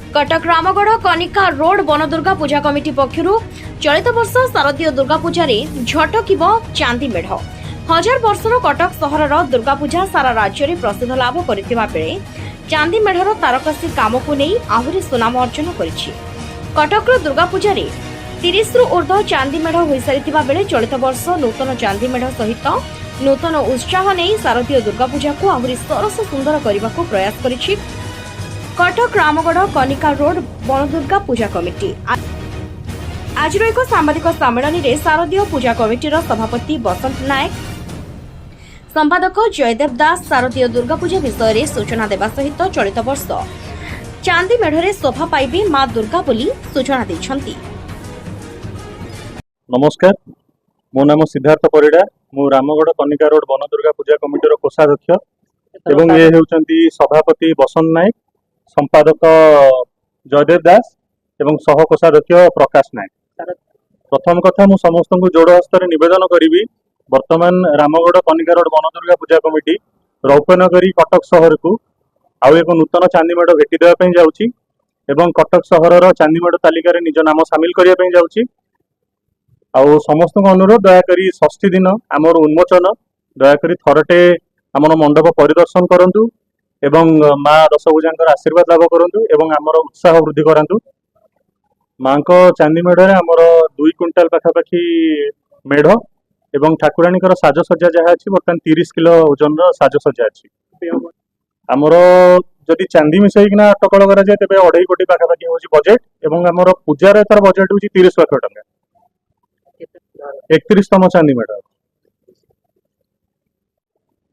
Cuttack Ramgarh Kanika road one Durga Puja committee पक्षरु चलित वर्ष शारदीय दुर्गा पूजा झटकिब चांदी मेढ़। हजार वर्षर कटक सहरर दुर्गा पूजा सारा राज्य में प्रसिद्ध लाभ करथिबा बेले चांदी मेढ़र तारकसी काम को नहीं आहुरी सुनाम अर्जन करिछि। कटकर दुर्गा पूजा 30 रु ऊर्ध्व चांदी मेढ़ हो सारिथिबा बेले चलित वर्ष नूतन चांदी मेढ़ सहित नूतन उत्साह नहीं शारदीय दुर्गा पूजा को आहुरी सरस सुंदर करने को प्रयास करिछि Cuttack Ramgarh Kanika road one Durga Puja committee. आज एक सांबादिक सम्मेलन में शारदीय पूजा कमिटीर सभापति बसंत नायक, संपादक जयदेव दास शारदीय दुर्गा पूजा विषय में सूचना देवा सहित चलित वर्ष चांदी मेढ़रे शोभा पाइबे मां दुर्गा बोली सूचना दैछंती। नमस्कार, मो नाम सिद्धार्थ परिड़ा, मु रामगढ़ कनिका रोड वन दुर्गा पूजा कमिटीर कोषाध्यक्ष एवं ये होउचंती सभापति बसंत नायक, संपादक जयदेव दास एवं सह कोषाध्यक्ष प्रकाश नायक। प्रथम कथा मु समस्त को जोड़ हस्तर निवेदन करी वर्तमान Ramgarh Kanika road one Durga Puja committee रौपनगरी Cuttack सहर को आउ एक नूतन चांदी मेढ़ भेटी देवाई जाउची एवं कटक सहरर चांदी मेढ़ तालिकार निज नाम सामिल करने जाउची। आउ समस्त अनुरोध दयाकोरी षष्ठी दिन आमर उन्मोचन दयाकोरी थरटे आमर मंडप परिदर्शन करंतु एवं माँ दशभुजांकर आशीर्वाद लाभ करंतु एवं आमर उत्साह वृद्धि करंतु। माँ को चांदी मेढ़ आमर 2 क्विंटाल पाखापाखि मेढ़ एवं ठाकुराणी साजसज्जा जहाँ अच्छी बर्तमान 30 किलो ओजन साजसज्जा अच्छी। आमर जदि चांदी मिसैकिना अटकल कराए तेज 2.5 कोटी पाखापाखि हूँ बजेट एवं आमर पूजार एथर बजेट हूँ 30 लाख टका। 31तम चांदी मेढ़।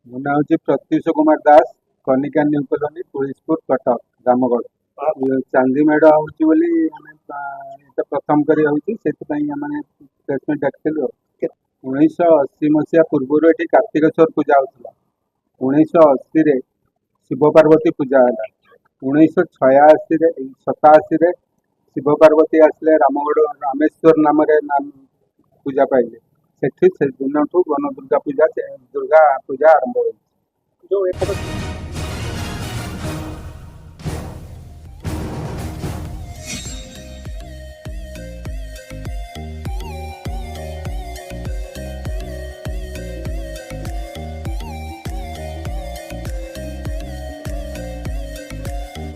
मो ना हूँ प्रत्युष कुमार दास, कनिका न्यू कॉलोनी तुलसीपुर कटक रामगढ़। चांदी मेढ़ होली प्रथम करी प्लेसमेंट डाकिलु। 1980 मसीहा पूर्व ये कार्तिकेश्वर पूजा होता। 1980 शिव पार्वती पूजा है। 1987 शिव पार्वती आसले रामगढ़ रामेश्वर नाम पूजा पाइले। से दिन वन दुर्गा पूजा आरंभ हो।